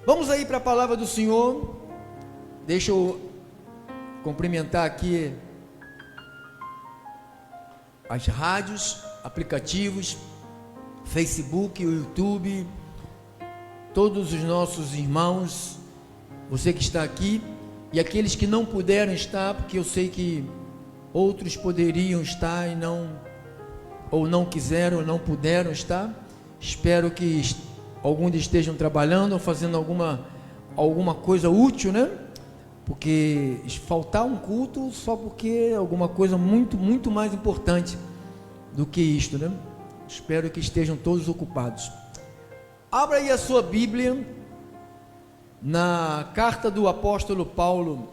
Vamos aí para a palavra do Senhor. Deixa eu cumprimentar aqui as rádios, aplicativos, Facebook, o YouTube, todos os nossos irmãos, você que está aqui e aqueles que não puderam estar, porque eu sei que outros poderiam estar e não quiseram, ou não puderam estar. Espero que alguns estejam trabalhando ou fazendo alguma coisa útil, né? Porque faltar um culto só porque é alguma coisa muito mais importante do que isto, né? Espero que estejam todos ocupados. Abra aí a sua Bíblia na carta do apóstolo Paulo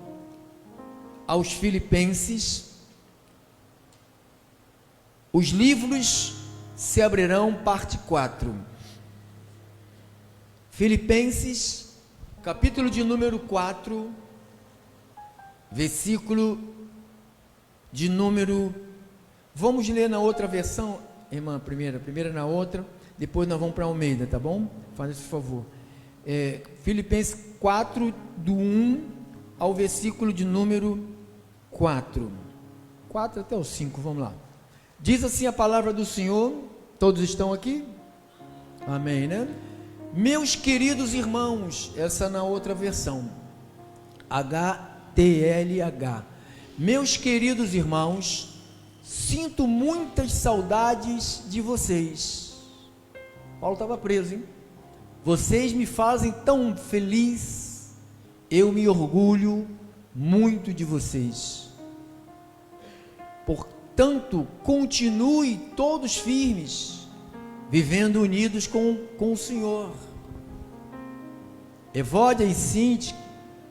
aos Filipenses. Os livros se abrirão, parte 4. Filipenses, capítulo de número 4, versículo de número... Vamos ler na outra versão, irmã, primeira na outra, depois nós vamos para Almeida, tá bom? Faz esse favor. Filipenses 4, do 1 ao versículo de número 4 até o 5, vamos lá. Diz assim a palavra do Senhor. Todos estão aqui? Amém, né? Meus queridos irmãos, essa na outra versão, HTLH. Meus queridos irmãos, sinto muitas saudades de vocês. Paulo estava preso, hein? Vocês me fazem tão feliz, eu me orgulho muito de vocês. Portanto, continue todos firmes, vivendo unidos com o Senhor. Evódia e Cinti,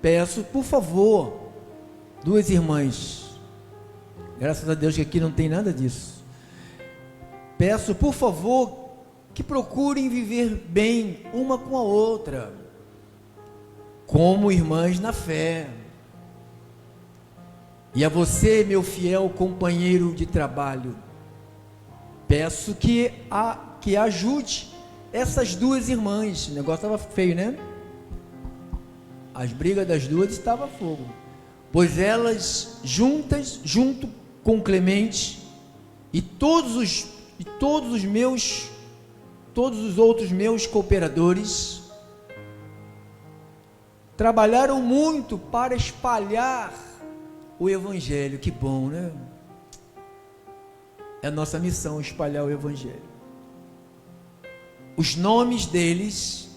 peço, por favor, duas irmãs, graças a Deus que aqui não tem nada disso, peço, por favor, que procurem viver bem uma com a outra, como irmãs na fé. E a você, meu fiel companheiro de trabalho, peço que ajude essas duas irmãs. O negócio estava feio, né? As brigas das duas estavam a fogo, pois elas junto com Clemente e todos os outros meus cooperadores trabalharam muito para espalhar o Evangelho. Que bom, né? É a nossa missão espalhar o Evangelho. Os nomes deles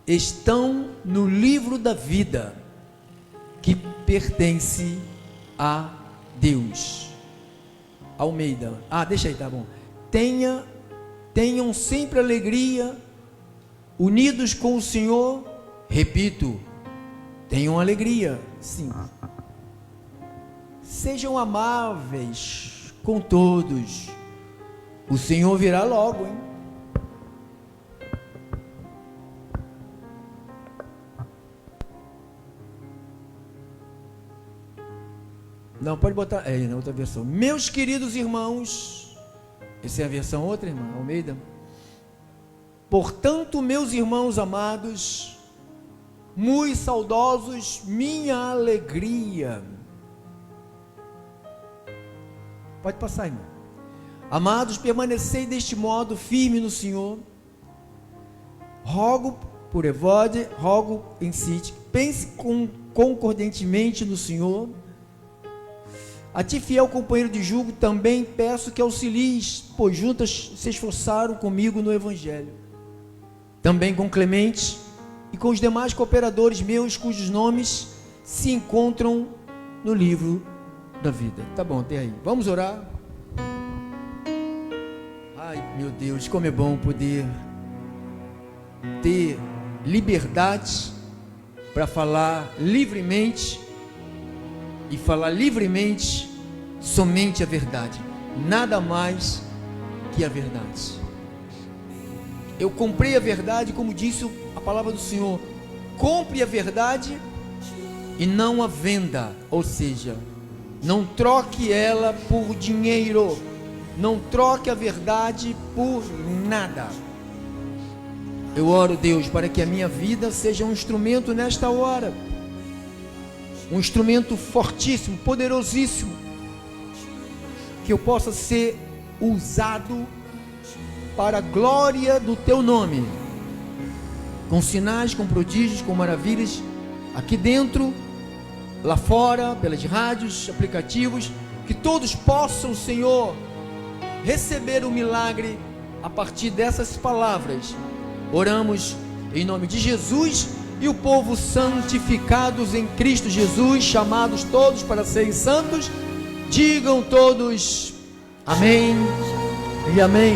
estão no livro da vida que pertence a Deus. Almeida. Deixa aí, tá bom. Tenham sempre alegria, unidos com o Senhor. Repito, tenham alegria, sim. Sejam amáveis com todos. O Senhor virá logo, hein? Não, pode botar na outra versão. Meus queridos irmãos, essa é a versão outra, irmã Almeida. Portanto, meus irmãos amados, muito saudosos, minha alegria. Pode passar, irmão. Amados, permanecei deste modo firme no Senhor. Rogo por Evódia, rogo em Cinti, pense concordantemente no Senhor. A ti, fiel companheiro de julgo, também peço que auxilies, pois juntas se esforçaram comigo no Evangelho. Também com Clemente e com os demais cooperadores meus, cujos nomes se encontram no livro da vida. Tá bom, tem aí. Vamos orar. Ai, meu Deus, como é bom poder ter liberdade para falar livremente e falar livremente somente a verdade, nada mais que a verdade. Eu comprei a verdade, como disse a palavra do Senhor. Compre a verdade e não a venda, ou seja, não troque ela por dinheiro. não troque a verdade por nada. Eu oro, Deus, para que a minha vida seja um instrumento nesta hora, um instrumento fortíssimo, poderosíssimo, que eu possa ser usado para a glória do Teu nome, com sinais, com prodígios, com maravilhas, aqui dentro, lá fora, pelas rádios, aplicativos, que todos possam, Senhor, receber o milagre a partir dessas palavras. Oramos em nome de Jesus, e o povo santificados em Cristo Jesus, chamados todos para serem santos, digam todos amém e amém.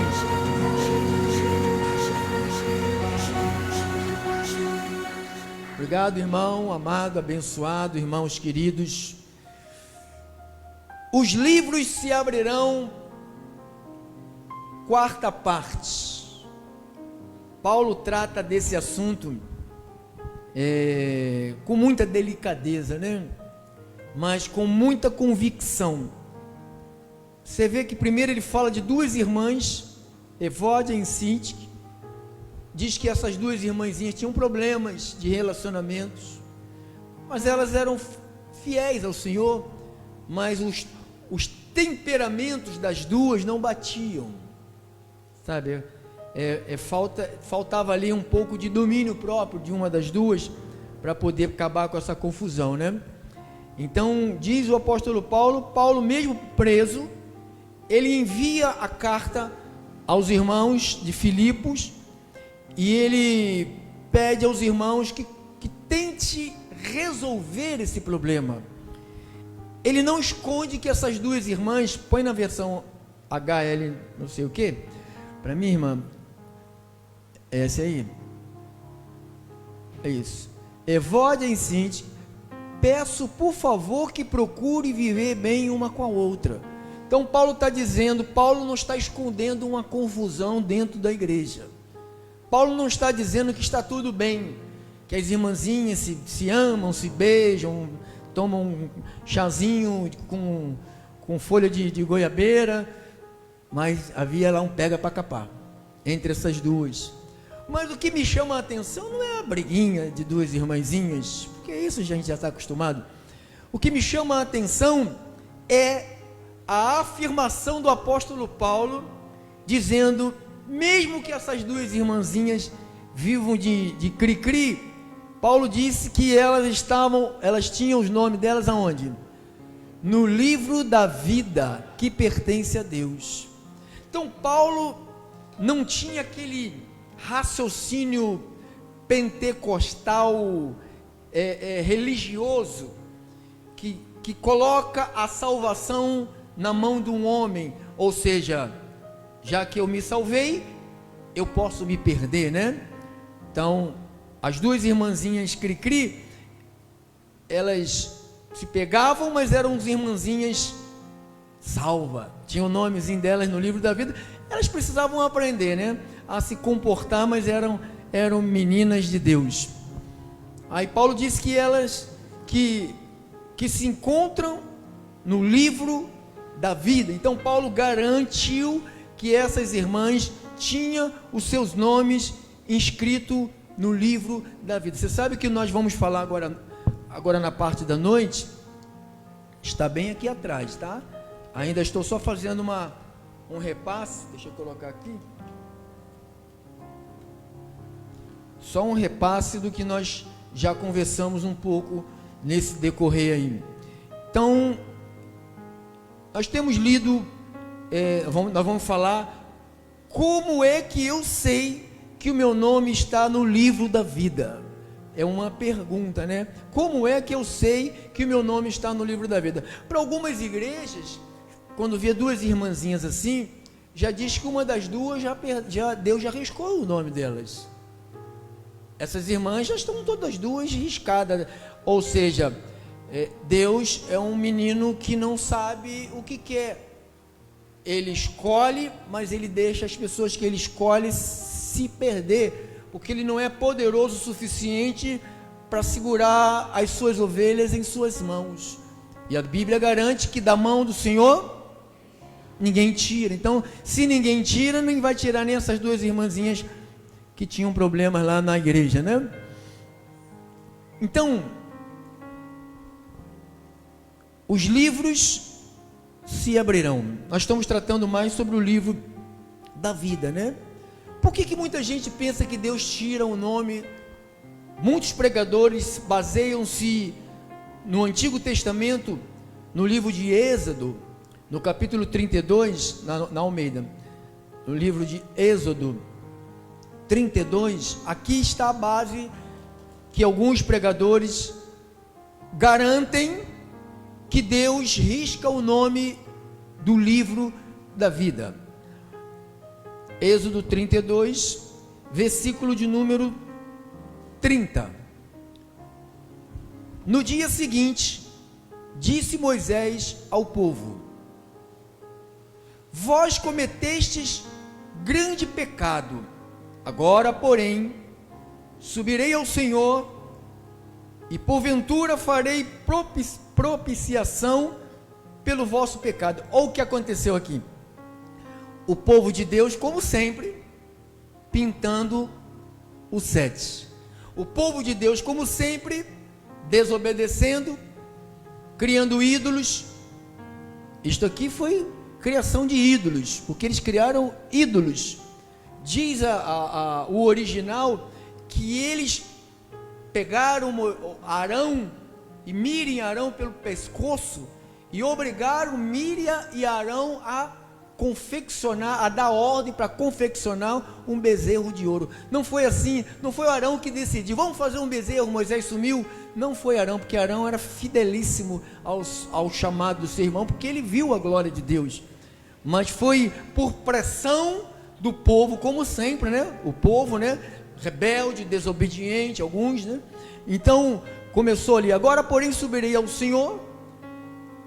Obrigado, irmão amado, abençoado, irmãos queridos. Os livros se abrirão, quarta parte. Paulo trata desse assunto com muita delicadeza, né? Mas com muita convicção. Você vê que primeiro ele fala de duas irmãs, Evódia e Sintique. Diz que essas duas irmãzinhas tinham problemas de relacionamentos, mas elas eram fiéis ao Senhor, mas os temperamentos das duas não batiam, sabe? Faltava ali um pouco de domínio próprio de uma das duas para poder acabar com essa confusão, né? Então diz o apóstolo Paulo mesmo preso, ele envia a carta aos irmãos de Filipos, e ele pede aos irmãos que tente resolver esse problema. Ele não esconde que essas duas irmãs, põe na versão HL não sei o que, para mim, irmã, é essa aí, é isso. Evódia e Sintique, peço por favor que procure viver bem uma com a outra. Então Paulo está dizendo, Paulo não está escondendo uma confusão dentro da igreja. Paulo não está dizendo que está tudo bem, que as irmãzinhas se amam, se beijam, tomam um chazinho com folha de goiabeira, mas havia lá um pega para capar entre essas duas. Mas o que me chama a atenção não é a briguinha de duas irmãzinhas, porque isso a gente já está acostumado. O que me chama a atenção é a afirmação do apóstolo Paulo, dizendo, mesmo que essas duas irmãzinhas vivam de cri-cri, Paulo disse que elas tinham os nomes delas aonde? No livro da vida que pertence a Deus. Então Paulo não tinha aquele raciocínio pentecostal religioso que coloca a salvação na mão de um homem, ou seja, já que eu me salvei, eu posso me perder, né? Então, as duas irmãzinhas cri-cri, elas se pegavam, mas eram as irmãzinhas salva, tinha o nomezinho delas no livro da vida. Elas precisavam aprender, né, a se comportar, mas eram meninas de Deus. Aí Paulo diz que elas que se encontram no livro da vida. Então Paulo garantiu que essas irmãs tinham os seus nomes inscritos no livro da vida. Você sabe que nós vamos falar agora na parte da noite, está bem aqui atrás, tá? Ainda estou só fazendo um repasse, deixa eu colocar aqui, só um repasse do que nós já conversamos um pouco nesse decorrer aí. Então, nós temos lido, nós vamos falar como é que eu sei que o meu nome está no livro da vida. É uma pergunta, né? Como é que eu sei que o meu nome está no livro da vida? Para algumas igrejas, quando vê duas irmãzinhas assim, já diz que uma das duas Deus já riscou o nome delas. Essas irmãs já estão todas duas riscadas, ou seja, Deus é um menino que não sabe o que quer. Ele escolhe, mas ele deixa as pessoas que ele escolhe se perder, porque ele não é poderoso o suficiente para segurar as suas ovelhas em suas mãos. E a Bíblia garante que da mão do Senhor ninguém tira. Então, se ninguém tira, ninguém vai tirar nem essas duas irmãzinhas que tinham problemas lá na igreja, né? Então, os livros se abrirão. Nós estamos tratando mais sobre o livro da vida, né? Por que muita gente pensa que Deus tira o nome? Muitos pregadores baseiam-se no Antigo Testamento, no livro de Êxodo, no capítulo 32, na Almeida, no livro de Êxodo 32, aqui está a base que alguns pregadores garantem que Deus risca o nome do livro da vida. Êxodo 32, versículo de número 30. No dia seguinte, disse Moisés ao povo: vós cometestes grande pecado, agora, porém, subirei ao Senhor, e porventura farei propiciação pelo vosso pecado. Olha o que aconteceu aqui. O povo de Deus, como sempre, pintando o 7. O povo de Deus, como sempre, desobedecendo, criando ídolos. Isto aqui foi criação de ídolos, porque eles criaram ídolos. Diz o original que eles pegaram Arão e Miriam e Arão pelo pescoço e obrigaram Miriam e Arão a confeccionar, a dar ordem para confeccionar um bezerro de ouro. Não foi assim, não foi Arão que decidiu, vamos fazer um bezerro, Moisés sumiu. Não foi Arão, porque Arão era fidelíssimo ao chamado do seu irmão, porque ele viu a glória de Deus. Mas foi por pressão do povo, como sempre, né? O povo, né? Rebelde, desobediente, alguns, né? Então, começou ali: agora, porém, subirei ao Senhor,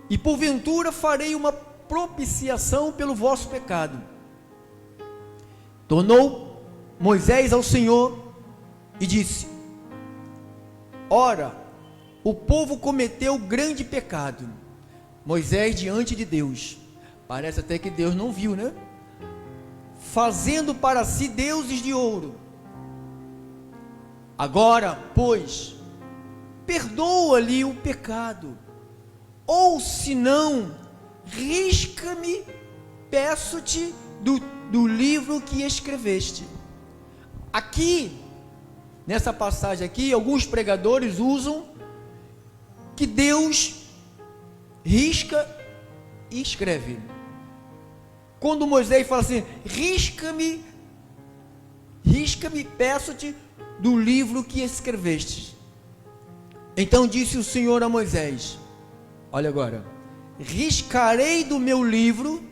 e porventura farei uma propiciação pelo vosso pecado. Tornou Moisés ao Senhor e disse: ora, o povo cometeu grande pecado. Moisés diante de Deus, parece até que Deus não viu, né? Fazendo para si deuses de ouro. Agora, pois, perdoa-lhe o pecado, ou se não, risca-me, peço-te, do livro que escreveste. Aqui, nessa passagem aqui, alguns pregadores usam que Deus risca e escreve. Quando Moisés fala assim: risca-me, peço-te, do livro que escreveste. Então disse o Senhor a Moisés: olha agora, riscarei do meu livro.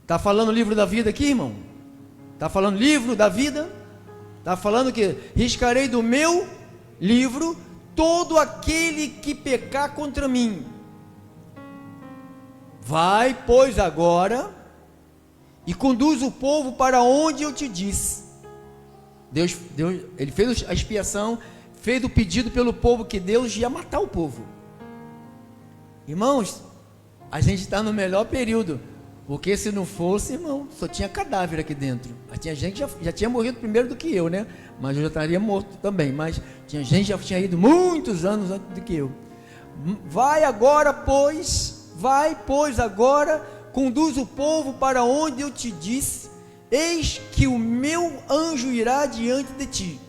Está falando livro da vida aqui, irmão? Está falando livro da vida? Está falando que riscarei do meu livro todo aquele que pecar contra mim. Vai, pois, agora e conduz o povo para onde eu te disse. Deus, ele fez a expiação, fez o pedido pelo povo que Deus ia matar o povo. Irmãos, a gente está no melhor período, porque se não fosse, irmão, só tinha cadáver aqui dentro. Tinha gente que já tinha morrido primeiro do que eu, né? Mas eu já estaria morto também. Mas tinha gente que já tinha ido muitos anos antes do que eu. Vai, pois, agora, conduz o povo para onde eu te disse. Eis que o meu anjo irá diante de ti.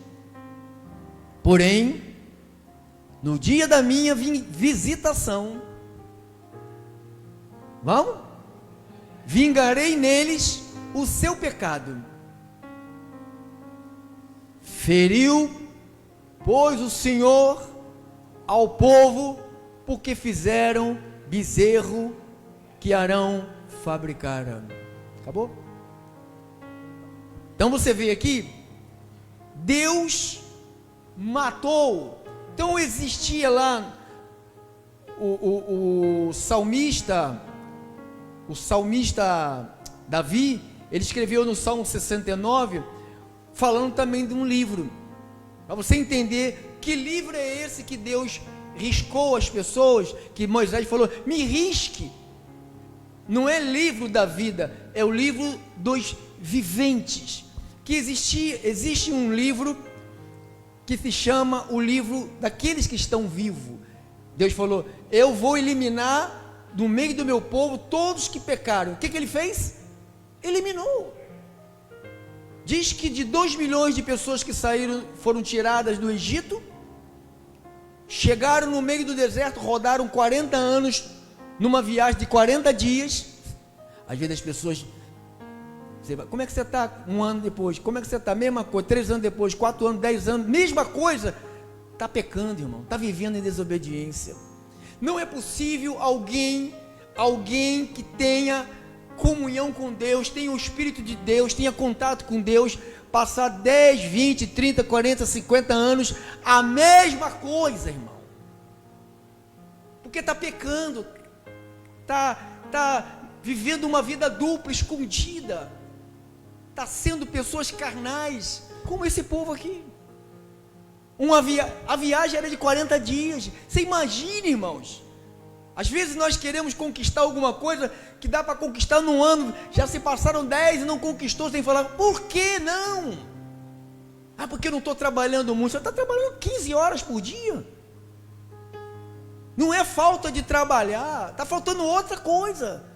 Porém, no dia da minha visitação, vamos? Vingarei neles o seu pecado. Feriu, pois, o Senhor ao povo, porque fizeram bezerro que Arão fabricara. Acabou? Então você vê aqui, Deus matou. Então existia lá o salmista Davi, ele escreveu no Salmo 69, falando também de um livro, para você entender que livro é esse que Deus riscou as pessoas, que Moisés falou: me risque. não é livro da vida, é o livro dos viventes. Que existe um livro que se chama o livro daqueles que estão vivos. Deus falou: eu vou eliminar do meio do meu povo todos que pecaram. O que ele fez? Eliminou. Diz que de 2 milhões de pessoas que foram tiradas do Egito, chegaram no meio do deserto, rodaram 40 anos numa viagem de 40 dias. Às vezes as pessoas, como é que você está 1 ano depois? Como é que você está? Mesma coisa, 3 anos depois, 4 anos, 10 anos, mesma coisa. Está pecando, irmão, está vivendo em desobediência. Não é possível alguém que tenha comunhão com Deus, tenha o Espírito de Deus, tenha contato com Deus, passar 10, 20, 30, 40, 50 anos a mesma coisa, irmão, porque está pecando, está vivendo uma vida dupla, escondida, está sendo pessoas carnais, como esse povo aqui. A viagem era de 40 dias, você imagina, irmãos, às vezes nós queremos conquistar alguma coisa que dá para conquistar num ano, já se passaram 10 e não conquistou, sem falar, por que não? Porque eu não estou trabalhando muito. Você está trabalhando 15 horas por dia, não é falta de trabalhar, está faltando outra coisa.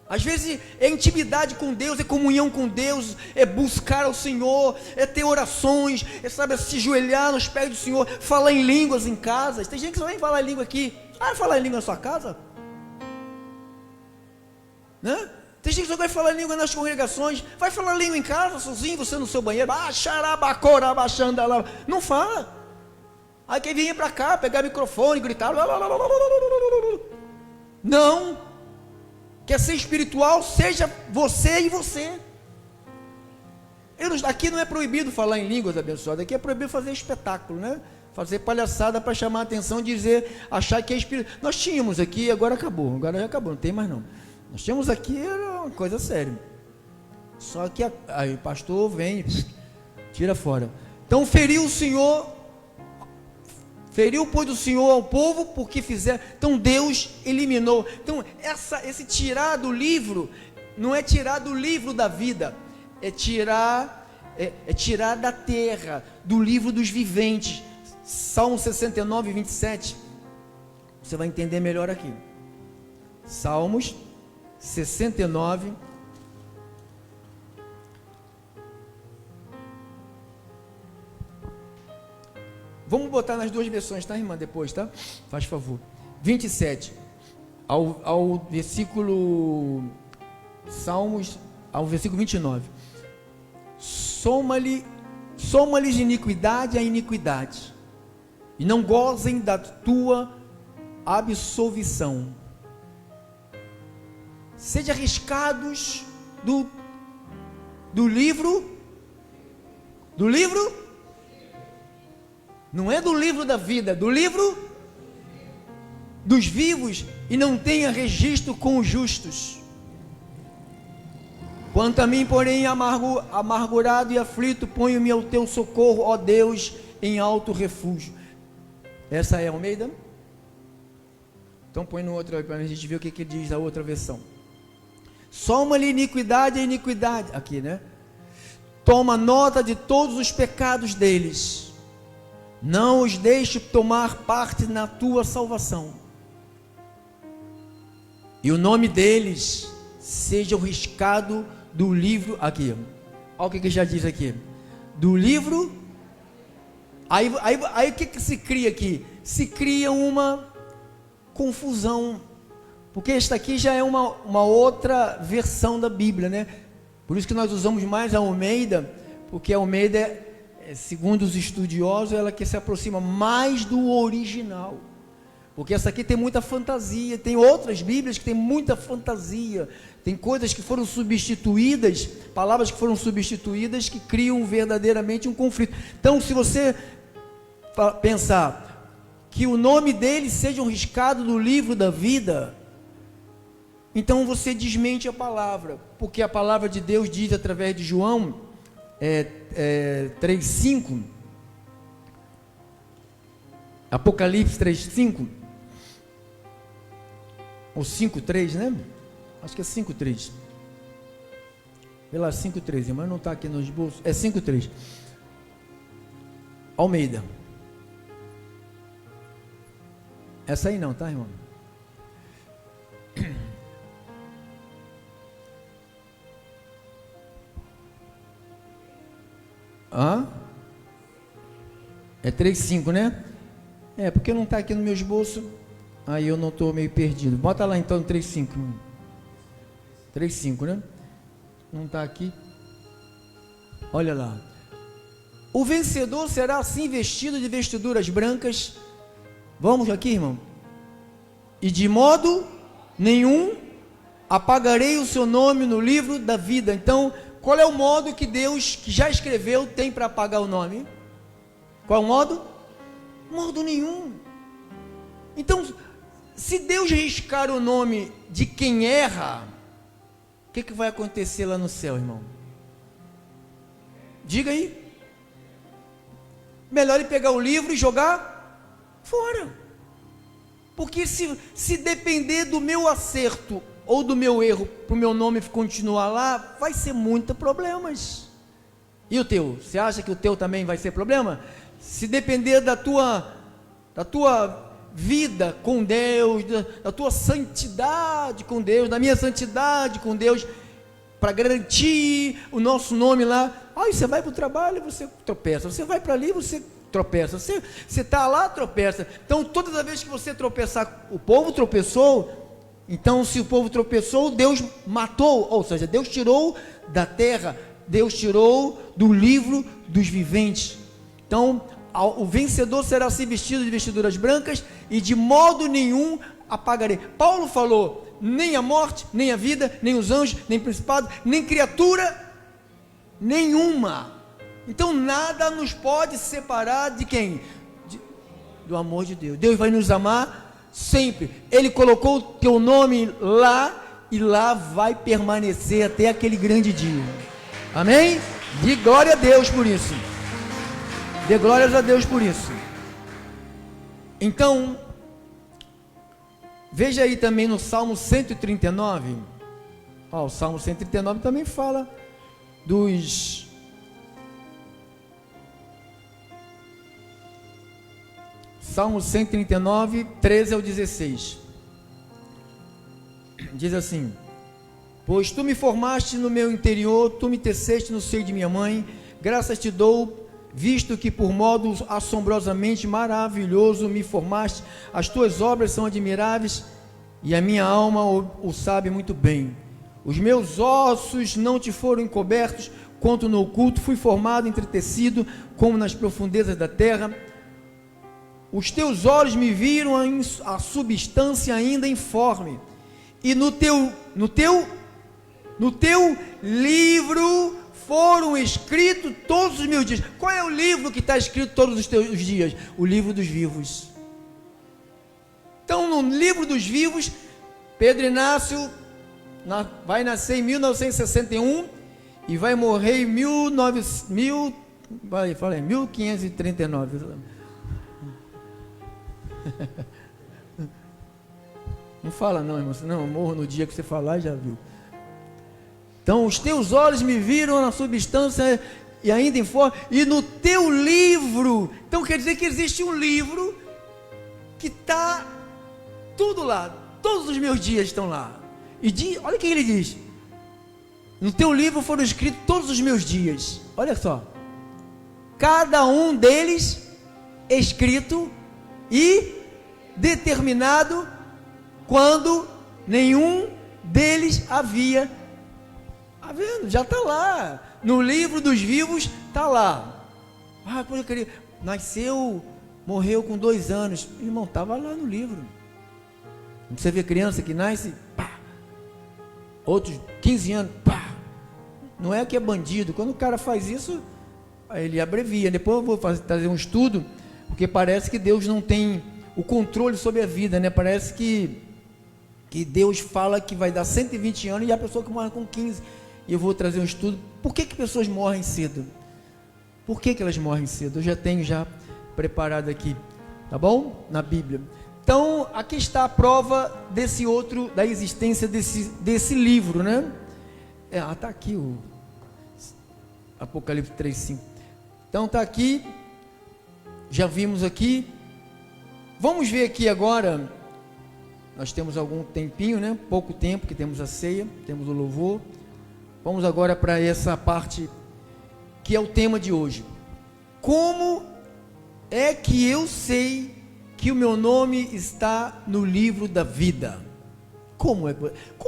Às vezes é intimidade com Deus, é comunhão com Deus, é buscar ao Senhor, é ter orações, é se ajoelhar nos pés do Senhor, falar em línguas em casa. Tem gente que só vem falar em língua aqui. Falar em língua na sua casa? Né? Tem gente que só vai falar em língua nas congregações. Vai falar língua em casa, sozinho, você no seu banheiro. Não fala. Aí quem vinha para cá, pegar microfone, gritar. Não. Quer ser espiritual, seja você e você. Aqui não é proibido falar em línguas abençoadas. Aqui é proibido fazer espetáculo, né? Fazer palhaçada para chamar a atenção, achar que é espírito. Nós tínhamos aqui, agora acabou, agora já acabou, não tem mais não. Nós tínhamos aqui, era uma coisa séria. Só que aí o pastor vem, tira fora. Então feriu, pois, o Senhor ao povo, porque fizeram. Então Deus eliminou. Então esse tirar do livro, não é tirar do livro da vida, é tirar da terra, do livro dos viventes. Salmo 69, 27, você vai entender melhor aqui. Salmos 69, vamos botar nas duas versões, tá, irmã? Depois, tá? Faz favor. 27 ao versículo, Salmos, ao versículo 29. Soma-lhes iniquidade a iniquidade, e não gozem da tua absolvição. Sejam arriscados do livro, não é do livro da vida, do livro dos vivos, e não tenha registro com os justos. Quanto a mim, porém, amargurado e aflito, ponho-me ao teu socorro, ó Deus, em alto refúgio. Essa é a Almeida? Então põe no outro aí, para a gente ver o que diz a outra versão. Soma-lhe iniquidade a iniquidade, aqui, né? Toma nota de todos os pecados deles, não os deixe tomar parte na tua salvação, e o nome deles seja riscado do livro, aqui, olha o que já diz aqui, do livro. Aí o que se cria aqui? Se cria uma confusão, porque esta aqui já é uma outra versão da Bíblia, né? Por isso que nós usamos mais a Almeida, porque a Almeida, segundo os estudiosos, ela que se aproxima mais do original, porque essa aqui tem muita fantasia. Tem outras Bíblias que tem muita fantasia, tem coisas que foram substituídas, palavras que foram substituídas, que criam verdadeiramente um conflito. Então, se você pensar que o nome dele seja riscado do livro da vida, então você desmente a palavra, porque a palavra de Deus diz através de João 3,5, Apocalipse 3,5, ou 5,3, né? Acho que é 5:3. Pela 5:3, mas não está aqui no esboço. É 5:3. Almeida. Essa aí não, tá, irmão? É 3:5, né? É, porque não está aqui no meu esboço. Aí eu não estou meio perdido. Bota lá então 3:5. 3:5, né? Não está aqui. Olha lá. O vencedor será assim vestido de vestiduras brancas. Vamos aqui, irmão. E de modo nenhum apagarei o seu nome no livro da vida. Então, qual é o modo que Deus, que já escreveu, tem para apagar o nome? Qual o modo? Modo nenhum. Então, se Deus riscar o nome de quem erra, o que vai acontecer lá no céu, irmão? Diga aí. Melhor ele pegar o livro e jogar fora. Porque se depender do meu acerto ou do meu erro, para o meu nome continuar lá, vai ser muitos problemas. E o teu? Você acha que o teu também vai ser problema? Se depender da tua vida com Deus, da tua santidade com Deus, da minha santidade com Deus, para garantir o nosso nome lá. Aí você vai para o trabalho, você tropeça. Você vai para ali, você tropeça. Você está lá, tropeça. Então, todas as vezes que você tropeçar, o povo tropeçou. Então, se o povo tropeçou, Deus matou. Ou seja, Deus tirou da terra, Deus tirou do livro dos viventes. Então, o vencedor será assim vestido de vestiduras brancas, e de modo nenhum apagarei. Paulo falou: nem a morte, nem a vida, nem os anjos, nem principado, nem criatura nenhuma. Então nada nos pode separar de quem? Do amor de Deus. Deus vai nos amar sempre. Ele colocou o teu nome lá, e lá vai permanecer até aquele grande dia. Amém? Dê glória a Deus por isso. Dê glórias a Deus por isso. Então, veja aí também no Salmo 139. O Salmo 139 também fala dos... Salmo 139, 13 ao 16. Diz assim: pois tu me formaste no meu interior, tu me teceste no seio de minha mãe, graças te dou, visto que por modo assombrosamente maravilhoso me formaste. As tuas obras são admiráveis, e a minha alma o sabe muito bem. Os meus ossos não te foram encobertos, quanto no oculto fui formado, entretecido, como nas profundezas da terra. Os teus olhos me viram a substância ainda informe, e no teu livro foram escritos todos os meus dias. Qual é o livro que está escrito todos os teus dias? O livro dos vivos. Então, no livro dos vivos, Pedro Inácio vai nascer em 1961 e vai morrer em 1539. Não fala não, irmão, senão eu morro no dia que você falar, já viu. Então, os teus olhos me viram na substância e ainda informe, e no teu livro. Então quer dizer que existe um livro que está tudo lá, todos os meus dias estão lá. E olha o que ele diz: no teu livro foram escritos todos os meus dias. Olha só, cada um deles escrito e determinado quando nenhum deles havia. Está vendo? Já está lá. No livro dos vivos está lá. Quando eu queria, nasceu, morreu com 2 anos. Irmão, estava lá no livro. Você vê criança que nasce, pá. Outros 15 anos, pá. Não é que é bandido. Quando o cara faz isso, ele abrevia. Depois eu vou trazer um estudo, porque parece que Deus não tem o controle sobre a vida, né? Parece que Deus fala que vai dar 120 anos e a pessoa que morre com 15. E eu vou trazer um estudo. Por que pessoas morrem cedo? Por que elas morrem cedo? Eu já tenho preparado aqui, tá bom? Na Bíblia. Então, aqui está a prova da existência desse livro, né? Está aqui o Apocalipse 3:5. Então está aqui, já vimos aqui. Vamos ver aqui agora, nós temos algum tempinho, né? Pouco tempo, que temos a ceia, temos o louvor. Vamos agora para essa parte que é o tema de hoje. Como é que eu sei que o meu nome está no livro da vida? Como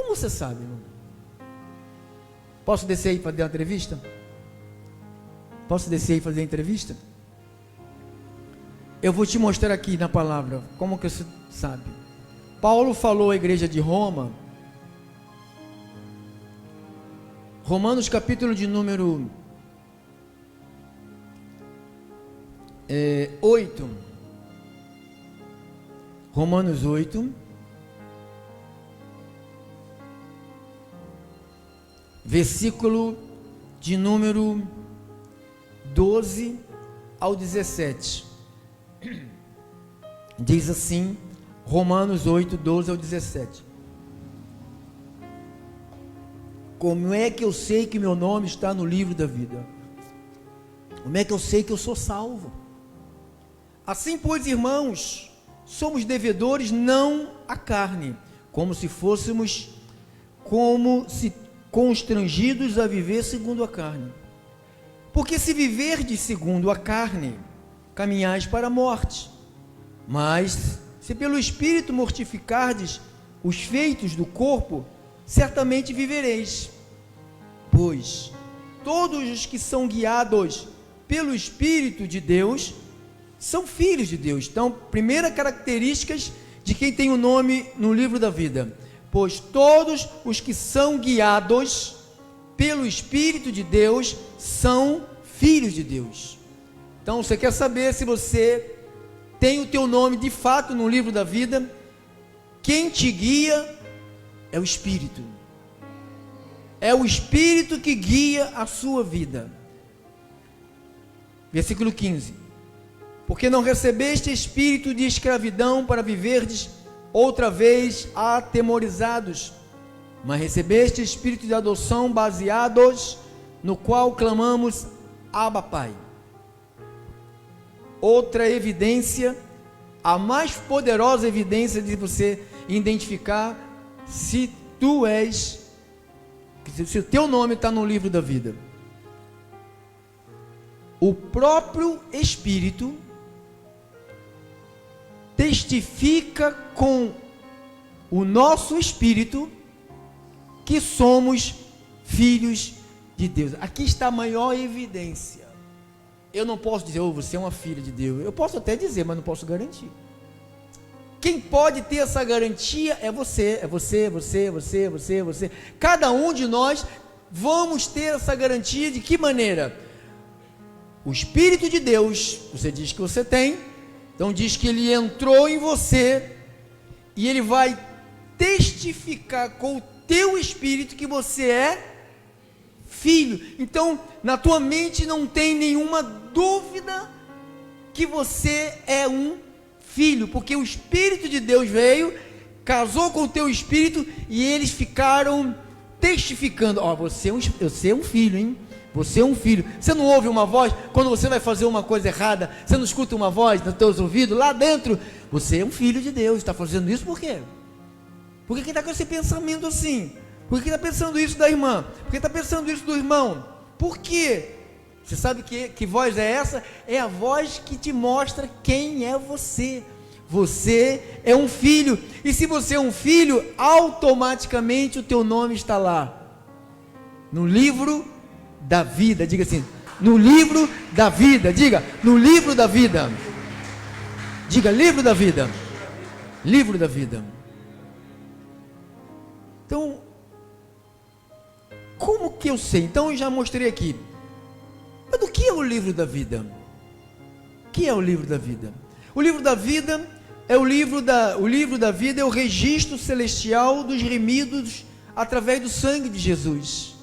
você sabe, irmão? Posso descer aí para fazer uma entrevista? Posso descer aí e fazer a entrevista? Eu vou te mostrar aqui na palavra, como que você sabe. Paulo falou à igreja de Roma, Romanos capítulo de número 8, Romanos 8, versículo de número 12 ao 17, diz assim, Romanos 8, 12 ao 17, como é que eu sei que meu nome está no livro da vida? Como é que eu sei que eu sou salvo? Assim, pois, irmãos, somos devedores não à carne, como se fôssemos constrangidos a viver segundo a carne. Porque se viverdes segundo a carne, caminhais para a morte. Mas, se pelo Espírito mortificardes os feitos do corpo, certamente vivereis. Pois todos os que são guiados pelo Espírito de Deus são filhos de Deus. Então, primeira característica de quem tem o nome no livro da vida. Pois todos os que são guiados pelo Espírito de Deus são filhos de Deus. Então, você quer saber se você tem o teu nome de fato no livro da vida? Quem te guia é o Espírito. É o Espírito que guia a sua vida. Versículo 15. Porque não recebeste espírito de escravidão para viverdes outra vez atemorizados, mas recebeste espírito de adoção baseados no qual clamamos Abba Pai. Outra evidência, a mais poderosa evidência de você identificar se tu és, se o teu nome está no livro da vida. O próprio Espírito testifica com o nosso espírito que somos filhos de Deus. Aqui está a maior evidência. Eu não posso dizer, você é uma filha de Deus. Eu posso até dizer, mas não posso garantir. Quem pode ter essa garantia é você, você. Cada um de nós vamos ter essa garantia de que maneira? O Espírito de Deus, você diz que você tem, então diz que ele entrou em você e ele vai testificar com o teu espírito que você é filho. Então, na tua mente não tem nenhuma dúvida que você é um filho, porque o Espírito de Deus veio, casou com o teu espírito e eles ficaram testificando, você é um filho, hein? Você é um filho. Você não ouve uma voz quando você vai fazer uma coisa errada? Você não escuta uma voz nos teus ouvidos lá dentro? Você é um filho de Deus. Está fazendo isso por quê? Por que está com esse pensamento assim? Por que está pensando isso da irmã? Por que está pensando isso do irmão? Por quê? Você sabe que voz é essa? É a voz que te mostra quem é você. Você é um filho. E se você é um filho, automaticamente o teu nome está lá no livro da vida. Diga assim, no livro da vida. Diga, no livro da vida. Diga, livro da vida. Livro da vida. Então, como que eu sei? Então eu já mostrei aqui. Mas do que é o livro da vida? O que é o livro da vida? O livro da vida é o livro da vida é o registro celestial dos remidos através do sangue de Jesus.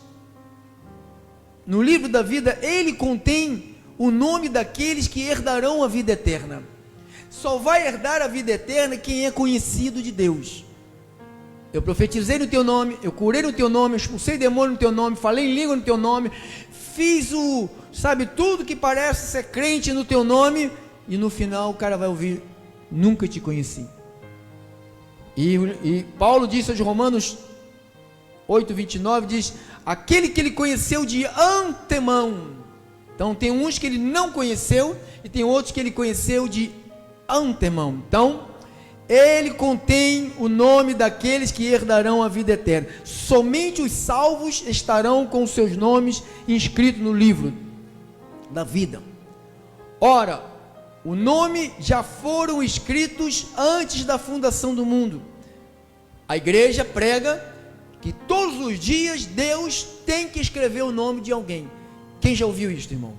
No livro da vida, ele contém o nome daqueles que herdarão a vida eterna. Só vai herdar a vida eterna quem é conhecido de Deus. Eu profetizei no teu nome, eu curei no teu nome, eu expulsei demônio no teu nome, falei em língua no teu nome, fiz tudo que parece ser crente no teu nome, e no final o cara vai ouvir: nunca te conheci. E Paulo disse aos Romanos 8:29, diz: aquele que ele conheceu de antemão. Então tem uns que ele não conheceu, e tem outros que ele conheceu de antemão. Então ele contém o nome daqueles que herdarão a vida eterna. Somente os salvos estarão com seus nomes inscritos no livro da vida. Ora, o nome já foram escritos antes da fundação do mundo. A igreja prega que todos os dias Deus tem que escrever o nome de alguém. Quem já ouviu isso, irmão?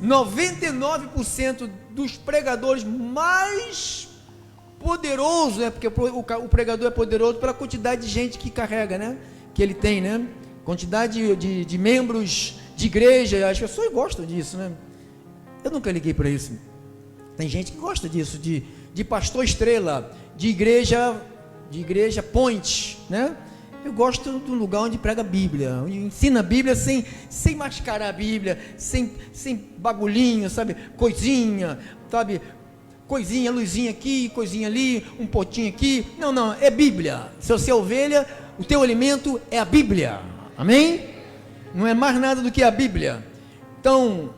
99% dos pregadores mais poderosos, porque o pregador é poderoso pela quantidade de gente que carrega, né? Que ele tem, né? Quantidade de membros de igreja. As pessoas gostam disso, né? Eu nunca liguei para isso. Tem gente que gosta disso, de pastor estrela, de igreja point, né? Eu gosto do lugar onde prega a Bíblia, onde ensina a Bíblia sem mascarar a Bíblia, sem bagulhinho, sabe? Coisinha, sabe? Coisinha, luzinha aqui, coisinha ali, um potinho aqui. Não, é Bíblia. Se você é ovelha, o teu alimento é a Bíblia. Amém? Não é mais nada do que a Bíblia. Então,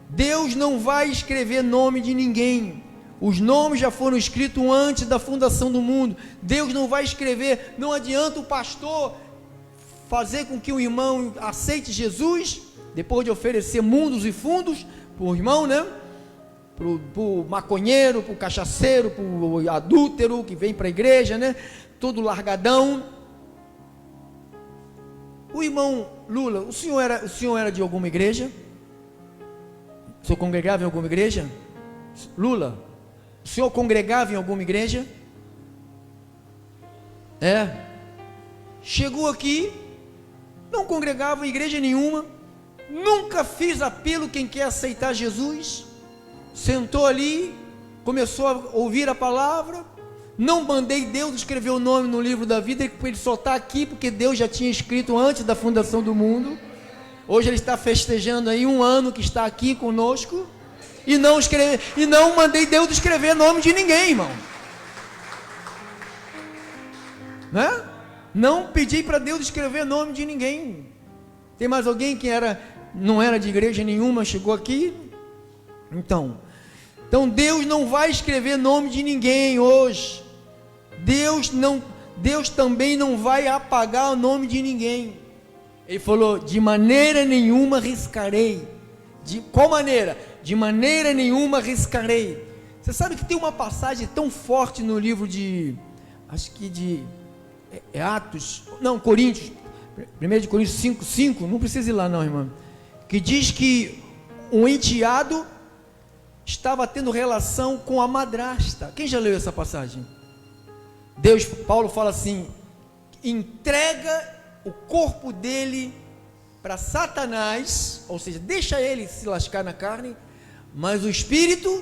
Deus não vai escrever nome de ninguém. Os nomes já foram escritos antes da fundação do mundo. Deus não vai escrever. Não adianta o pastor fazer com que o irmão aceite Jesus, depois de oferecer mundos e fundos para o irmão, né? Para o maconheiro, para o cachaceiro, para o adúltero que vem para a igreja, né? Todo largadão. O irmão Lula, o senhor era de alguma igreja? O senhor congregava em alguma igreja? Lula, o senhor congregava em alguma igreja? Chegou aqui, não congregava em igreja nenhuma, nunca fiz apelo quem quer aceitar Jesus, sentou ali, começou a ouvir a palavra, não mandei Deus escrever o nome no livro da vida, ele só está aqui porque Deus já tinha escrito antes da fundação do mundo. Hoje ele está festejando aí 1 ano que está aqui conosco, e não mandei Deus escrever nome de ninguém, irmão, né? Não pedi para Deus escrever nome de ninguém. Tem mais alguém que não era de igreja nenhuma, chegou aqui? Então Deus não vai escrever nome de ninguém hoje. Deus também não vai apagar o nome de ninguém. Ele falou: de maneira nenhuma riscarei. De qual maneira? De maneira nenhuma riscarei. Você sabe que tem uma passagem tão forte no livro Coríntios, 1 Coríntios 5:5, não precisa ir lá não, irmão, que diz que um enteado estava tendo relação com a madrasta. Quem já leu essa passagem? Paulo fala assim: entrega o corpo dele para Satanás, ou seja, deixa ele se lascar na carne, mas o espírito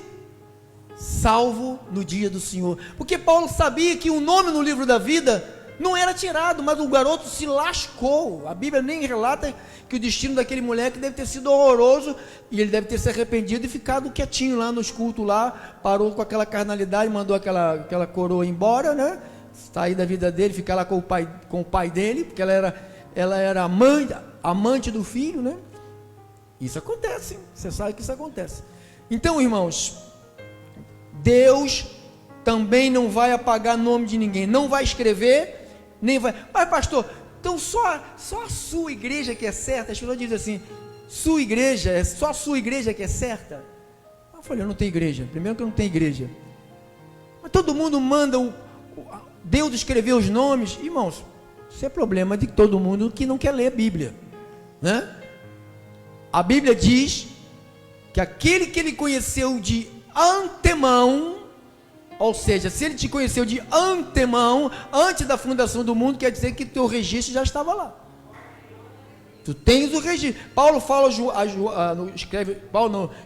salvo no dia do Senhor. Porque Paulo sabia que o nome no livro da vida não era tirado, mas o garoto se lascou. A Bíblia nem relata que o destino daquele moleque deve ter sido horroroso, e ele deve ter se arrependido e ficado quietinho lá nos cultos lá, parou com aquela carnalidade, mandou aquela coroa embora, né? Sair da vida dele, ficar lá com o pai dele, porque ela era amante do filho, né? Isso acontece, você sabe que isso acontece. Então, irmãos, Deus também não vai apagar nome de ninguém, não vai escrever, nem vai. Mas pastor, então só a sua igreja que é certa? As pessoas dizem assim: sua igreja, é só a sua igreja que é certa? Eu falei: eu não tenho igreja. Primeiro que eu não tenho igreja. Mas todo mundo manda Deus escrever os nomes. Irmãos, isso é problema de todo mundo que não quer ler a Bíblia, né? A Bíblia diz que aquele que ele conheceu de antemão, ou seja, se ele te conheceu de antemão, antes da fundação do mundo, quer dizer que teu registro já estava lá. Tu tens o registro. Paulo fala,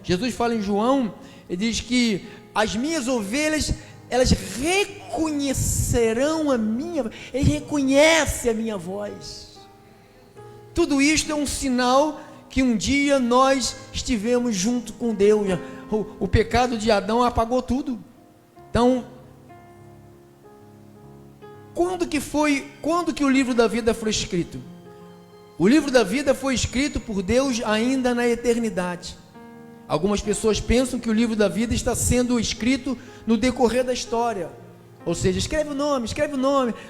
Jesus fala em João, ele diz que as minhas ovelhas, elas reconhecerão a minha, ele reconhece a minha voz. Tudo isto é um sinal que um dia nós estivemos junto com Deus. O pecado de Adão apagou tudo. Então, quando que o livro da vida foi escrito? O livro da vida foi escrito por Deus ainda na eternidade. Algumas pessoas pensam que o livro da vida está sendo escrito no decorrer da história. Ou seja, escreve o nome.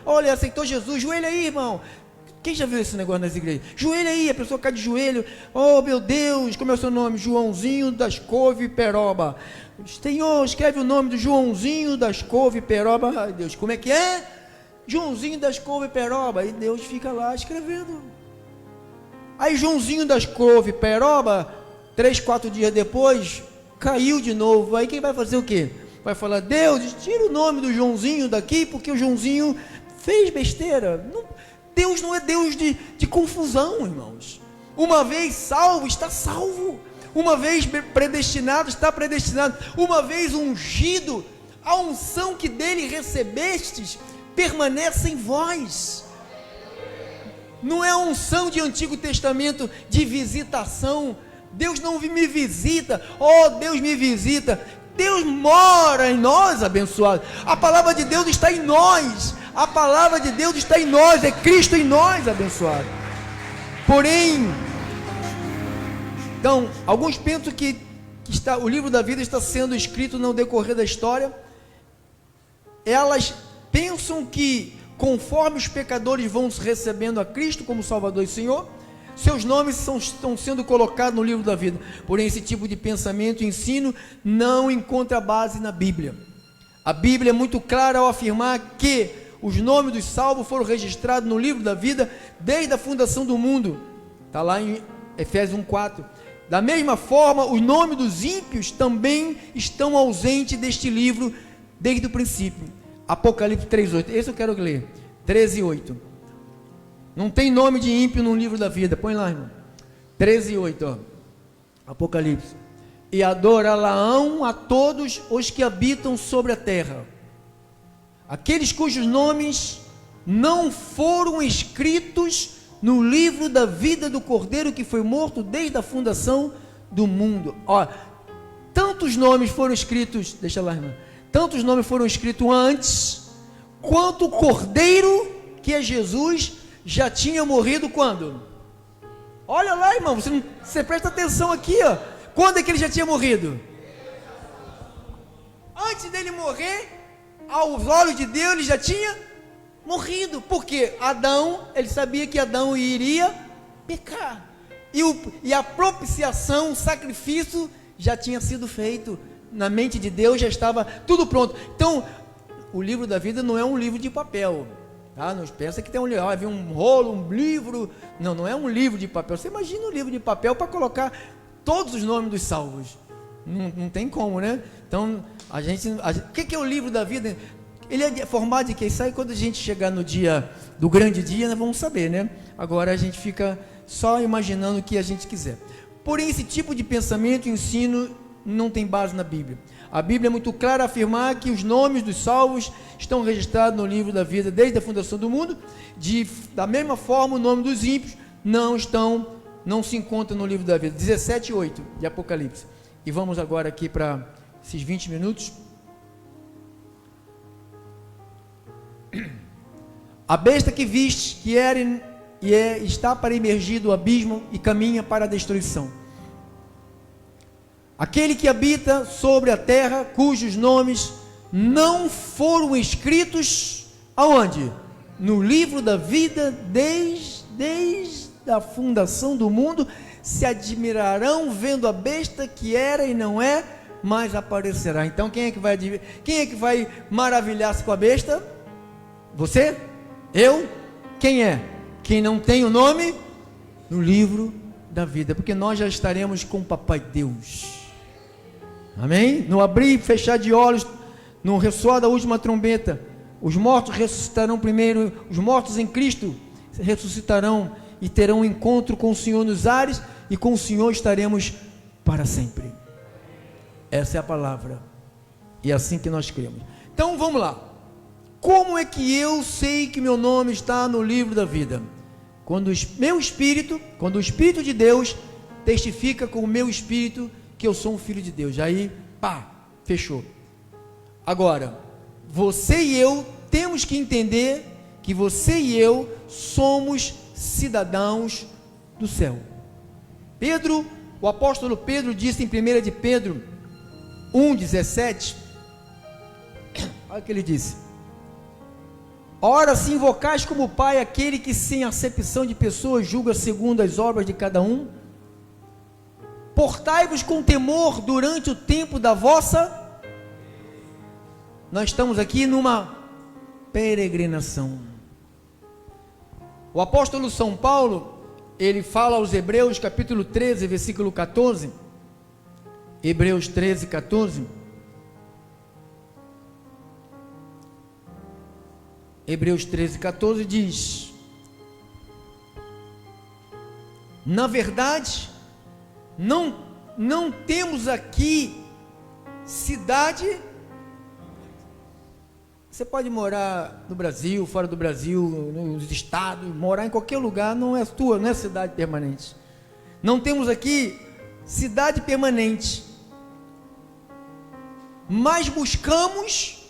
Olha, aceitou Jesus, joelha aí, irmão. Quem já viu esse negócio nas igrejas? Joelha aí, a pessoa cai de joelho. Oh, meu Deus, como é o seu nome? Joãozinho das Couve Peroba. Senhor, escreve o nome do Joãozinho das Couve Peroba. Ai, Deus, como é que é? Joãozinho das Couve Peroba. E Deus fica lá escrevendo. Aí Joãozinho das Couve Peroba, 3, 4 dias depois, caiu de novo. Aí quem vai fazer o quê? Vai falar: Deus, tira o nome do Joãozinho daqui, porque o Joãozinho fez besteira. Não, Deus não é Deus de confusão, irmãos. Uma vez salvo, está salvo. Uma vez predestinado, está predestinado. Uma vez ungido, a unção que dele recebestes permanece em vós. Não é a unção de Antigo Testamento de visitação. Deus não me visita. Oh, Deus me visita. Deus mora em nós, abençoado. A palavra de Deus está em nós. A palavra de Deus está em nós. É Cristo em nós, abençoado. Porém, então, alguns pensam que o livro da vida está sendo escrito no decorrer da história. Elas pensam que conforme os pecadores vão recebendo a Cristo como Salvador e Senhor, seus nomes estão sendo colocados no livro da vida. Porém, esse tipo de pensamento e ensino não encontra base na Bíblia. A Bíblia é muito clara ao afirmar que os nomes dos salvos foram registrados no livro da vida desde a fundação do mundo. Está lá em Efésios 1,4. Da mesma forma, os nomes dos ímpios também estão ausentes deste livro desde o princípio. Apocalipse 3,8, esse eu quero ler, 13,8, não tem nome de ímpio no livro da vida, põe lá, irmão, 13,8, Apocalipse, e adorá-la-ão a todos os que habitam sobre a terra, aqueles cujos nomes não foram escritos no livro da vida do Cordeiro que foi morto desde a fundação do mundo. Ó, tantos nomes foram escritos, deixa lá, irmão, tantos nomes foram escritos antes, quanto o Cordeiro, que é Jesus, já tinha morrido quando? Olha lá, irmão, você presta atenção aqui, ó. Quando é que ele já tinha morrido? Antes dele morrer, aos olhos de Deus, ele já tinha morrido. Porque Adão, ele sabia que Adão iria pecar. E a propiciação, o sacrifício já tinha sido feito. Na mente de Deus já estava tudo pronto. Então, o livro da vida não é um livro de papel, tá? Não pensa que tem um livro, havia um rolo, um livro. Não, não é um livro de papel. Você imagina um livro de papel para colocar todos os nomes dos salvos? Não tem como, né? Então, o que é o livro da vida? Ele é formado de quem? Isso aí quando a gente chegar no dia do grande dia, nós vamos saber, né? Agora a gente fica só imaginando o que a gente quiser. Porém, esse tipo de pensamento e ensino não tem base na Bíblia. A Bíblia é muito clara a afirmar que os nomes dos salvos estão registrados no livro da vida desde a fundação do mundo. Da mesma forma, o nome dos ímpios não se encontra no livro da vida. 17:8 de Apocalipse. E vamos agora aqui para esses 20 minutos. A besta que viste, que era está para emergir do abismo e caminha para a destruição. Aquele que habita sobre a terra, cujos nomes não foram escritos aonde? No livro da vida desde a fundação do mundo, se admirarão vendo a besta que era e não é, mas aparecerá. Então quem é que vai maravilhar-se com a besta? Você? Eu? Quem é? Quem não tem o nome no livro da vida, porque nós já estaremos com o Papai Deus. Amém? No abrir e fechar de olhos, no ressoar da última trombeta, os mortos ressuscitarão primeiro, os mortos em Cristo ressuscitarão, e terão um encontro com o Senhor nos ares, e com o Senhor estaremos para sempre. Essa é a palavra, e é assim que nós cremos. Então vamos lá. Como é que eu sei que meu nome está no livro da vida? Quando o Espírito de Deus testifica com o meu espírito que eu sou um filho de Deus. Aí, pá, fechou. Agora, você e eu temos que entender que você e eu somos cidadãos do céu. O apóstolo Pedro disse em 1 de Pedro 1,17, olha o que ele disse: ora, se invocais como Pai aquele que sem acepção de pessoas julga segundo as obras de cada um, portai-vos com temor durante o tempo da vossa... Nós estamos aqui numa peregrinação. O apóstolo São Paulo, ele fala aos Hebreus, capítulo 13, versículo 14, Hebreus 13, 14, Hebreus 13, 14 diz: na verdade, não temos aqui cidade. Você pode morar no Brasil, fora do Brasil, nos estados, morar em qualquer lugar, não é tua, não é cidade permanente. Não temos aqui cidade permanente, mas buscamos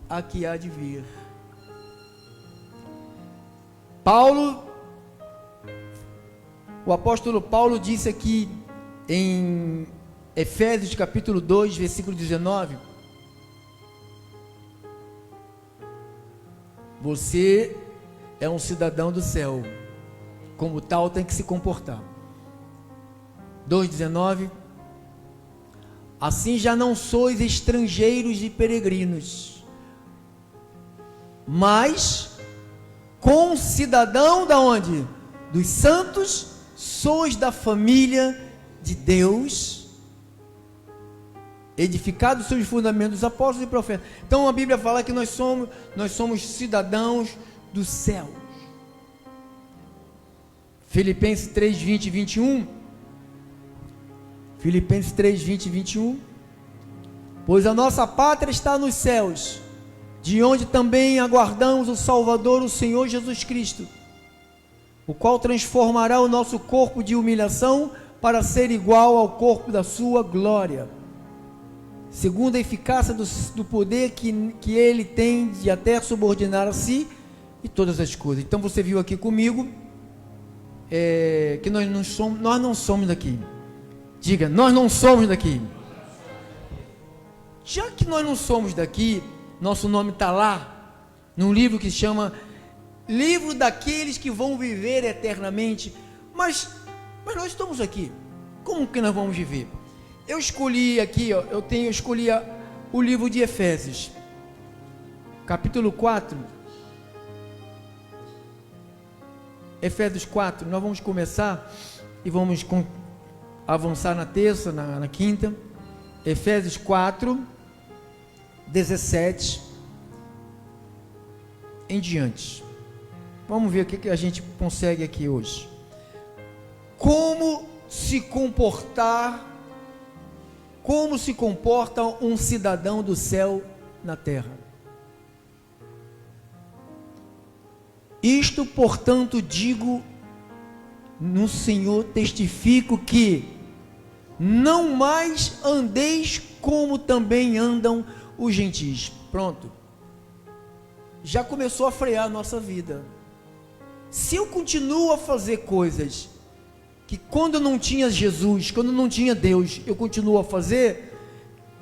a que há de vir. O apóstolo Paulo disse aqui em Efésios capítulo 2, versículo 19: você é um cidadão do céu, como tal tem que se comportar. 2,19: assim já não sois estrangeiros e peregrinos, mas concidadão da onde? Dos santos, sois da família de Deus, edificados sobre os fundamentos dos apóstolos e profetas. Então a Bíblia fala que nós somos cidadãos do céu. Filipenses 3, 20 e 21. Filipenses 3, 20 e 21. Pois a nossa pátria está nos céus, de onde também aguardamos o Salvador, o Senhor Jesus Cristo, o qual transformará o nosso corpo de humilhação para ser igual ao corpo da sua glória, segundo a eficácia do poder que ele tem de até subordinar a si e todas as coisas. Então você viu aqui comigo que nós não somos daqui. Diga, nós não somos daqui. Já que nós não somos daqui, nosso nome está lá, num livro que se chama Livro daqueles que vão viver eternamente. Mas nós estamos aqui, como que nós vamos viver? Eu escolhi aqui, eu escolhi o livro de Efésios, capítulo 4, Efésios 4, nós vamos começar e vamos avançar na terça, na quinta. Efésios 4, 17 em diante. Vamos ver o que a gente consegue aqui hoje. Como se comporta um cidadão do céu na terra? Isto, portanto, digo no Senhor, testifico que não mais andeis como também andam os gentios. Pronto. Já começou a frear a nossa vida. Se eu continuo a fazer coisas que quando não tinha Jesus, quando não tinha Deus, eu continuo a fazer,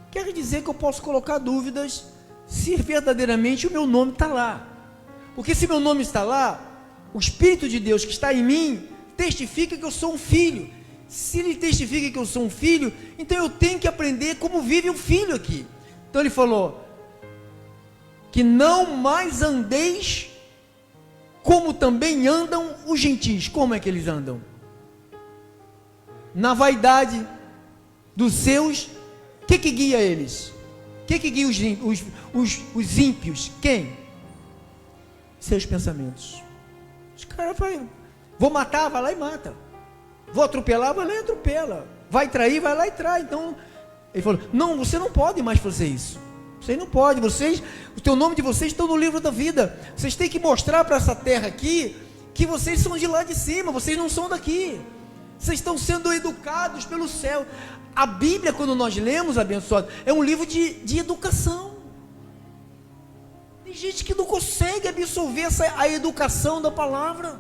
quer dizer que eu posso colocar dúvidas se verdadeiramente o meu nome está lá. Porque se meu nome está lá, o Espírito de Deus que está em mim testifica que eu sou um filho. Se ele testifica que eu sou um filho, então eu tenho que aprender como vive um filho aqui. Então ele falou que não mais andeis como também andam os gentios. Como é que eles andam? Na vaidade dos seus. O que guia eles? O que guia os ímpios? Quem? Seus pensamentos. Os caras falam, vou matar, vai lá e mata. Vou atropelar, vai lá e atropela. Vai trair, vai lá e trai. Então, ele falou, não, você não pode mais fazer isso. Vocês não podem, o teu nome de vocês estão no livro da vida. Vocês têm que mostrar para essa terra aqui, que vocês são de lá de cima, vocês não são daqui. Vocês estão sendo educados pelo céu. A Bíblia, quando nós lemos, abençoado, é um livro de educação. Tem gente que não consegue absorver a educação da palavra.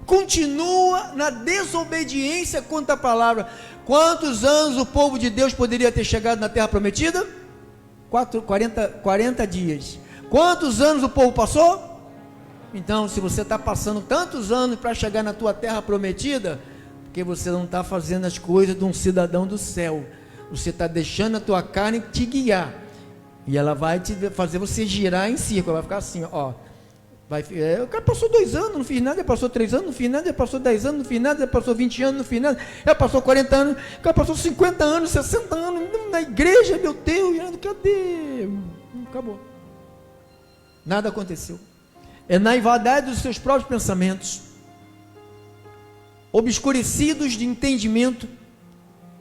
Continua na desobediência quanto à palavra. Quantos anos o povo de Deus poderia ter chegado na terra prometida? 40 dias. Quantos anos o povo passou? Então, se você está passando tantos anos para chegar na tua terra prometida, porque você não está fazendo as coisas de um cidadão do céu, você está deixando a tua carne te guiar, e ela vai te fazer você girar em círculo, vai ficar assim, ó, o cara passou 2 anos, não fiz nada, ele passou 3 anos, não fiz nada, ele passou 10 anos, não fiz nada, ele passou 20 anos, não fiz nada, ele passou 40 anos, o cara passou 50 anos, 60 anos, na igreja, meu Deus, cadê? Acabou, nada aconteceu. É na vaidade dos seus próprios pensamentos, obscurecidos de entendimento,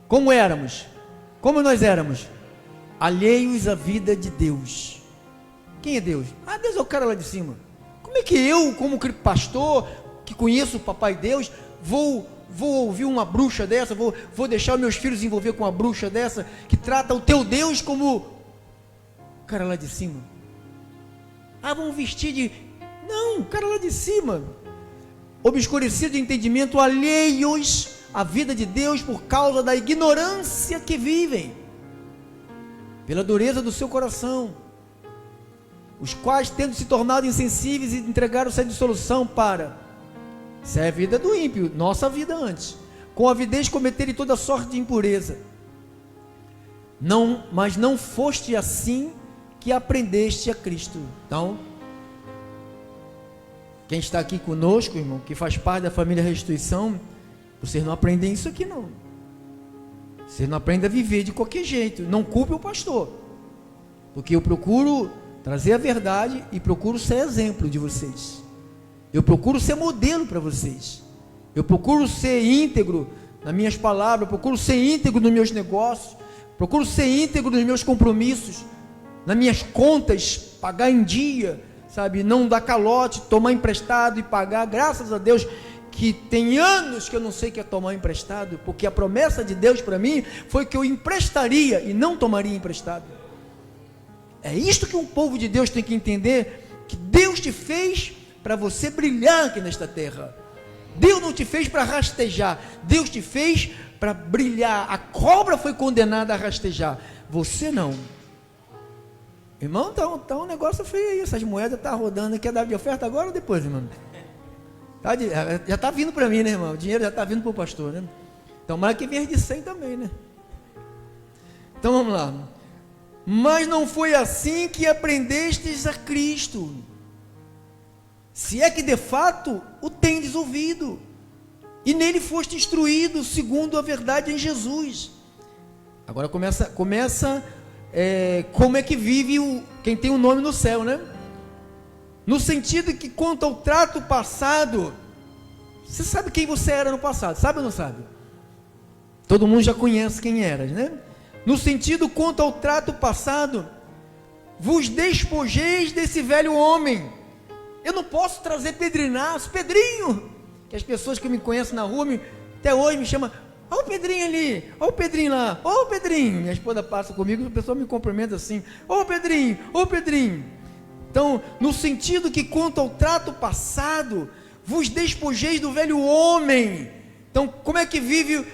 como nós éramos, alheios à vida de Deus. Quem é Deus? Deus é o cara lá de cima. Como é que eu, como pastor, que conheço o papai Deus, vou ouvir uma bruxa dessa, vou deixar meus filhos envolver com uma bruxa dessa, que trata o teu Deus como o cara lá de cima? Vamos vestir de... Não, o cara lá de cima, obscurecido de entendimento, alheios à vida de Deus por causa da ignorância que vivem, pela dureza do seu coração, os quais, tendo se tornado insensíveis, entregaram-se à dissolução para... Isso é a vida do ímpio, nossa vida antes, com avidez cometerem toda sorte de impureza. Mas não foste assim que aprendeste a Cristo. Então, quem está aqui conosco, irmão, que faz parte da família Restituição, vocês não aprendem isso aqui não. Vocês não aprendem a viver de qualquer jeito. Não culpe o pastor, porque eu procuro trazer a verdade e procuro ser exemplo de vocês. Eu procuro ser modelo para vocês. Eu procuro ser íntegro nas minhas palavras, eu procuro ser íntegro nos meus negócios, procuro ser íntegro nos meus compromissos, nas minhas contas, pagar em dia, sabe, não dar calote, tomar emprestado e pagar. Graças a Deus que tem anos que eu não sei o que é tomar emprestado, porque a promessa de Deus para mim foi que eu emprestaria e não tomaria emprestado. É isto que o povo de Deus tem que entender, que Deus te fez para você brilhar aqui nesta terra. Deus não te fez para rastejar, Deus te fez para brilhar. A cobra foi condenada a rastejar, você não. Irmão, tá um negócio feio aí, essas moedas tá rodando. Quer dar de oferta agora ou depois, irmão? Já está vindo para mim, né, irmão? O dinheiro já está vindo para o pastor, né? Tomara que venha de 100 também, né? Então vamos lá. Mas não foi assim que aprendestes a Cristo, se é que de fato o tendes ouvido, e nele foste instruído segundo a verdade em Jesus. Agora começa como é que vive quem tem um nome no céu, né? No sentido que quanto ao trato passado, você sabe quem você era no passado, sabe ou não sabe? Todo mundo já conhece quem era, né? No sentido quanto ao trato passado, vos despojeis desse velho homem. Eu não posso trazer pedrinaço, Pedrinho, que as pessoas que me conhecem na rua, até hoje me chamam, olha o Pedrinho ali, olha o Pedrinho lá, olha o Pedrinho. Minha esposa passa comigo, a pessoa me cumprimenta assim, olha o Pedrinho, olha o Pedrinho. Então, no sentido que quanto ao trato passado, vos despojeis do velho homem. Então, como é que vive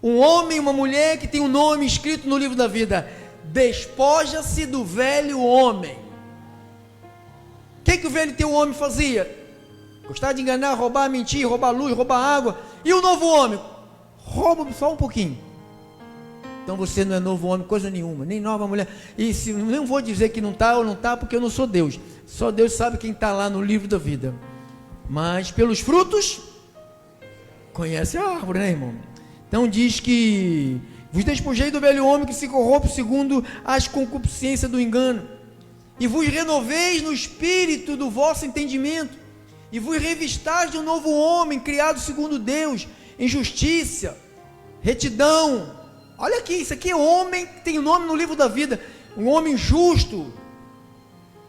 um homem e uma mulher que tem um nome escrito no livro da vida? Despoja-se do velho homem. O que o velho teu homem fazia? Gostava de enganar, roubar, mentir, roubar luz, roubar água. E o novo homem? Rouba só um pouquinho. Então você não é novo homem, coisa nenhuma, nem nova mulher. E não vou dizer que não está ou não está, porque eu não sou Deus. Só Deus sabe quem está lá no livro da vida. Mas pelos frutos, conhece a árvore, né, irmão? Então diz que vos despojei do velho homem que se corrompe segundo as concupiscências do engano, e vos renoveis no espírito do vosso entendimento, e vos revistais de um novo homem, criado segundo Deus, em justiça, retidão. Olha aqui, isso aqui é homem que tem o nome no livro da vida, um homem justo.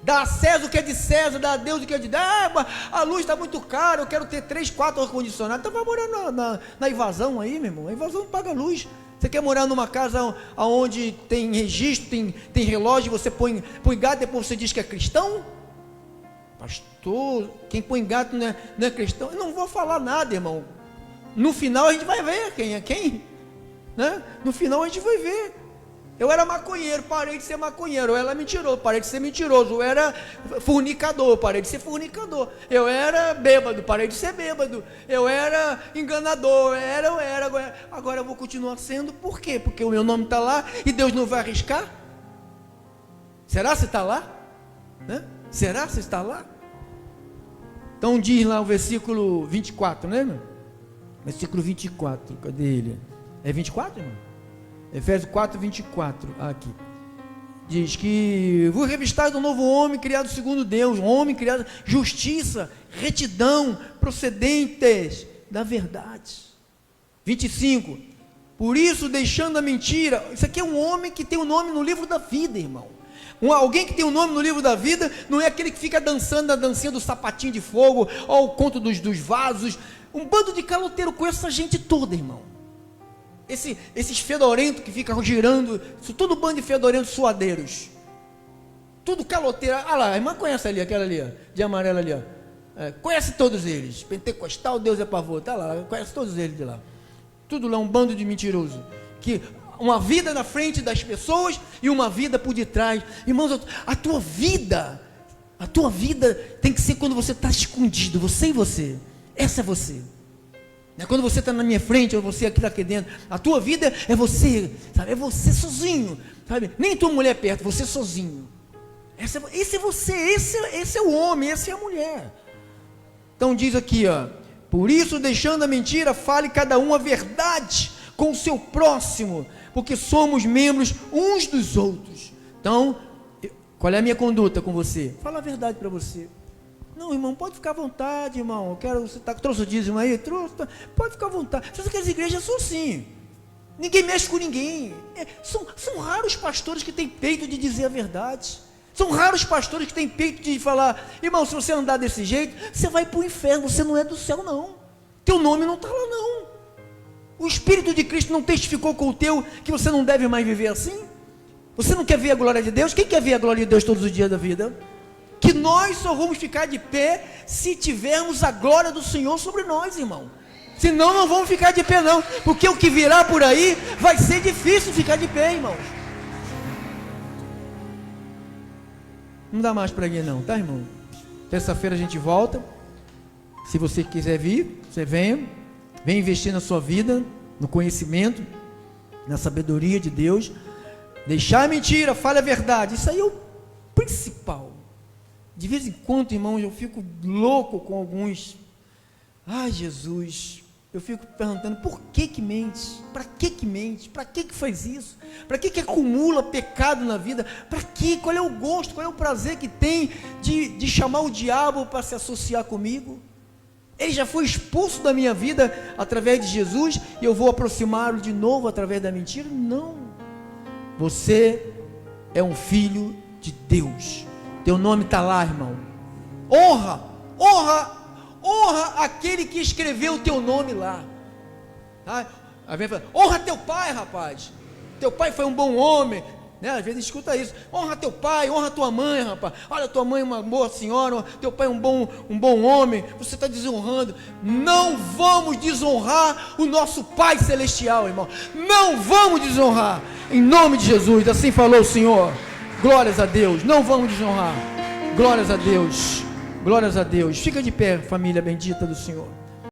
Dá a César o que é de César, dá a Deus o que é de Deus. A luz está muito cara, eu quero ter 3, 4 ar-condicionados. Então vai morar na invasão aí, meu irmão. A invasão não paga luz. Você quer morar numa casa onde tem registro, tem relógio, você põe gato, depois você diz que é cristão? Pastor, quem põe gato não é cristão. Eu não vou falar nada, irmão. No final a gente vai ver quem é quem, né? No final a gente vai ver. Eu era maconheiro, parei de ser maconheiro. Eu era mentiroso, parei de ser mentiroso. Eu era fornicador, parei de ser fornicador. Eu era bêbado, parei de ser bêbado. Eu era enganador, eu era. Agora eu vou continuar sendo, por quê? Porque o meu nome está lá e Deus não vai arriscar? Será que está lá? Né? Será que está lá? Então diz lá o versículo 24, né, irmão? Versículo 24, cadê ele? É 24, irmão? Efésios 4, 24, aqui, diz que vos revistais de um novo homem, criado segundo Deus, um homem criado, justiça, retidão, procedentes da verdade. 25, por isso deixando a mentira. Isso aqui é um homem que tem o nome no livro da vida, irmão. Alguém que tem o nome no livro da vida, não é aquele que fica dançando a dancinha do sapatinho de fogo, ou o conto dos vasos. Um bando de caloteiro com essa gente toda, irmão. Esses fedorentos que ficam girando, tudo bando de fedorentos suadeiros, tudo caloteiro. Ah lá, a irmã conhece ali, aquela ali, ó, de amarelo ali, ó. Conhece todos eles, pentecostal, Deus é pavor, tá lá, conhece todos eles de lá, tudo lá um bando de mentiroso, que uma vida na frente das pessoas e uma vida por detrás. Irmãos, a tua vida tem que ser quando você está escondido, você e você, essa é você. Quando você está na minha frente, ou você aqui está aqui dentro, a tua vida é você, sabe? É você sozinho, sabe? Nem tua mulher perto, você sozinho. Esse é você, esse é o homem, essa é a mulher. Então diz aqui, ó, por isso deixando a mentira, fale cada um a verdade com o seu próximo, porque somos membros uns dos outros. Então, qual é a minha conduta com você? Fala a verdade para você. Não, irmão, pode ficar à vontade, irmão. Você trouxe o dízimo aí? Trouxe, pode ficar à vontade. Essas aquelas igrejas são assim. Ninguém mexe com ninguém. São raros os pastores que têm peito de dizer a verdade. São raros os pastores que têm peito de falar, irmão, se você andar desse jeito, você vai para o inferno, você não é do céu, não. Teu nome não está lá, não. O Espírito de Cristo não testificou com o teu que você não deve mais viver assim? Você não quer ver a glória de Deus? Quem quer ver a glória de Deus todos os dias da vida? Que nós só vamos ficar de pé se tivermos a glória do Senhor sobre nós, irmão. Senão não vamos ficar de pé não, porque o que virá por aí vai ser difícil ficar de pé, irmão. Não dá mais para ir não, tá, irmão? Terça-feira a gente volta. Se você quiser vir, você venha investir na sua vida, no conhecimento, na sabedoria de Deus. Deixar a mentira, fale a verdade. Isso aí é o principal. De vez em quando, irmãos, eu fico louco com alguns. Ai, Jesus, eu fico perguntando, por que mente? Para que mente? Para que faz isso? Para que acumula pecado na vida? Para que? Qual é o gosto, qual é o prazer que tem de chamar o diabo para se associar comigo? Ele já foi expulso da minha vida através de Jesus, e eu vou aproximá-lo de novo através da mentira? Não. Você é um filho de Deus. Teu nome está lá, irmão. Honra aquele que escreveu o teu nome lá. Tá? Honra teu pai, rapaz. Teu pai foi um bom homem, né? Às vezes escuta isso. Honra teu pai, honra tua mãe, rapaz. Olha, tua mãe é uma boa senhora, teu pai é um bom homem. Você está desonrando. Não vamos desonrar o nosso Pai Celestial, irmão. Não vamos desonrar. Em nome de Jesus, assim falou o Senhor. Glórias a Deus, não vamos desonrar. Glórias a Deus, glórias a Deus. Fica de pé, família bendita do Senhor.